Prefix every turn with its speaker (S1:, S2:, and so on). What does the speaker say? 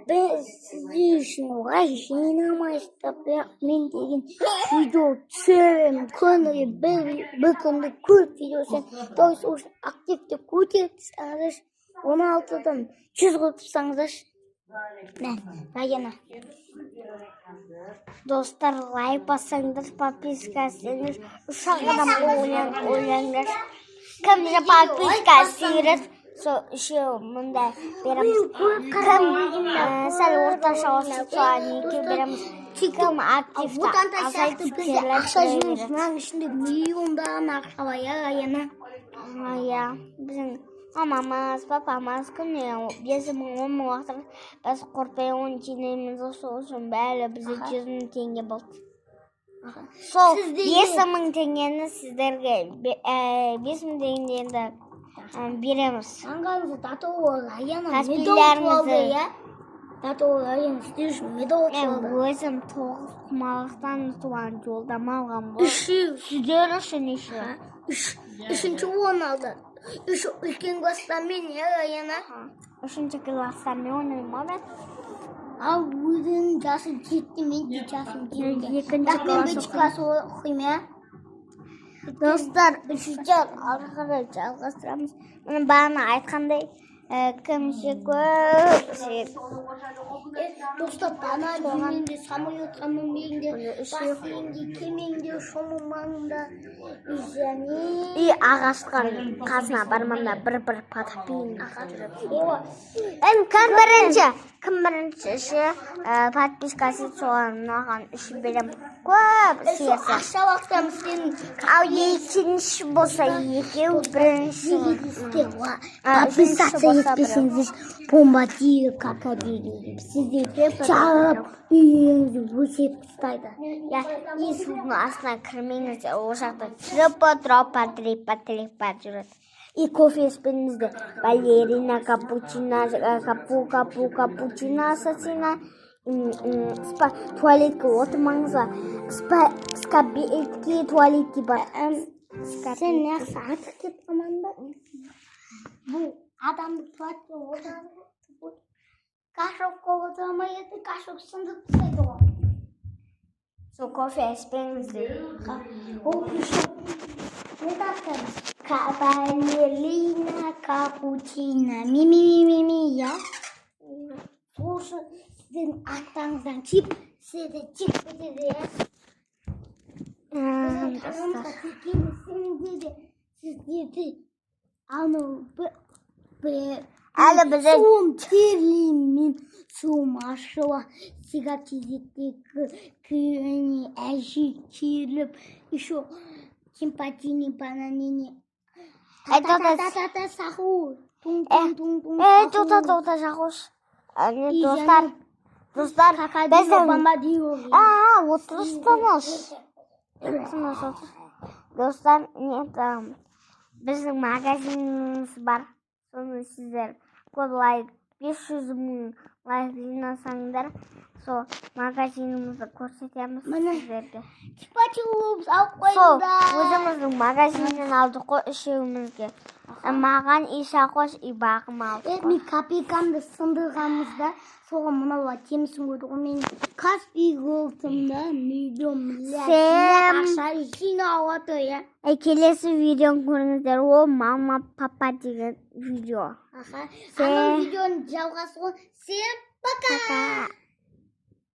S1: Ben sizin için жинамайсыздар, бірақ мен деген видео түсіремін күніге бір күндік көп видеосын, то есть уже активті көтеріп тастаңыздаршы, 16-дан 100 қылып тастаңыздаршы. Раяна. Достар, лайк бассаңдар, подписка істеңдер, үш-ақ адамға ойлаңдар. Кім же подписка істейді? Еще мында береміз. Кім сәл орташа болса, неге береміз. Кім активті азайтып келеді. Ақша жинаймыз, мынаның ішінде миллиондаған ақша бар, Раяна. Иә, біздің мамамыз, папамыз күніне 5 мың, 10 мың уақытыр біз қорпай оны жинаймыз, сосын бәрі бізде 100 мың теңге болды. Сол 5 мың теңгені сіздерге 5 мың теңгені береміз.
S2: Аңғаңызды татуы Раяна
S1: Каспилерімізді.
S2: Татуы Раяна істеуші медал
S1: Мен өзім 9 құмалықтан туған жолдама алған бұл. Сіздер үшін еще.
S2: Үшінші орын алды. Үлкен класстан мен, Раяна.
S1: Үшінші класстан мен ойнаймын ben.
S2: Ал өзінің жасы жетті, мен де жасым жетті.
S1: Екінші
S2: класс оқимын.
S1: Достар, үшінші ары қарай жалғастырамыз. Мұны бағана айтқандай, кімше көп
S2: Достар, бана жүрмеңде, самолетқа мінбеңде, бассейнге келмеңде, шомылмаңда,
S1: и ағашқа қасына бармаңда бір подпиын кім бірінші подпискасы соған маған үшін берем көп серсі.
S2: Ақша уақытамыз сенің.
S1: Ал екінші болса екеу, бірінші
S2: Подписаться етпесеңіз, бомбардир кака берейін. Сіздерге жағып, үйіңізді өсеп тастайды.
S1: Есудің астына кірмеңіздер, ол жақта тропа жүреді. И кофе іспеңіздер. Балерина, капучино, капучино, ассасина. Туалетке отырмаңызға. Скабетке туалетке бар.
S2: Сен неғысы артық деп қаман ба? Бұл адамды туалетке отырады. Кашокқа отырмайды, кашок сындып тастайды ғой.
S1: Сол кофе іспеңіздер.
S2: Ол не тастаймыз?
S1: Балерина, капучино,
S2: я. Осы сіздің аттаңыздан чип, сізді чип бітеді, я. Танымызға текенесіңде де сіздерді анау
S1: әлі бізде
S2: суым терлеймен суым ашыла сига кезетте күйені әжі келіп еще симпатийный бананini та-та-та-та-та саху
S1: тоқта жақош. Достар, біздің достар, біздің магазиніміз бар. Соны сіздер көп лайк, 500 мың лайк жинасаңдар, сол магазинімізді көрсетеміз сіздерге.
S2: Чипачилупс алып
S1: Сол,
S2: қойыңдар.
S1: өзіміздің магазиннен алдық қой үшеумізге. Маған ишақош и бағым алды.
S2: Мен копейкамды сындырғанымызда соған мынауға темісін көрді ғой. Мен Каспий голдымда миллион ақша жинап отыр, я.
S1: Келесі видеоны көріңіздер, ол мама папа деген видео.
S2: Ана видеоның жалғасы ғой. Всем пока!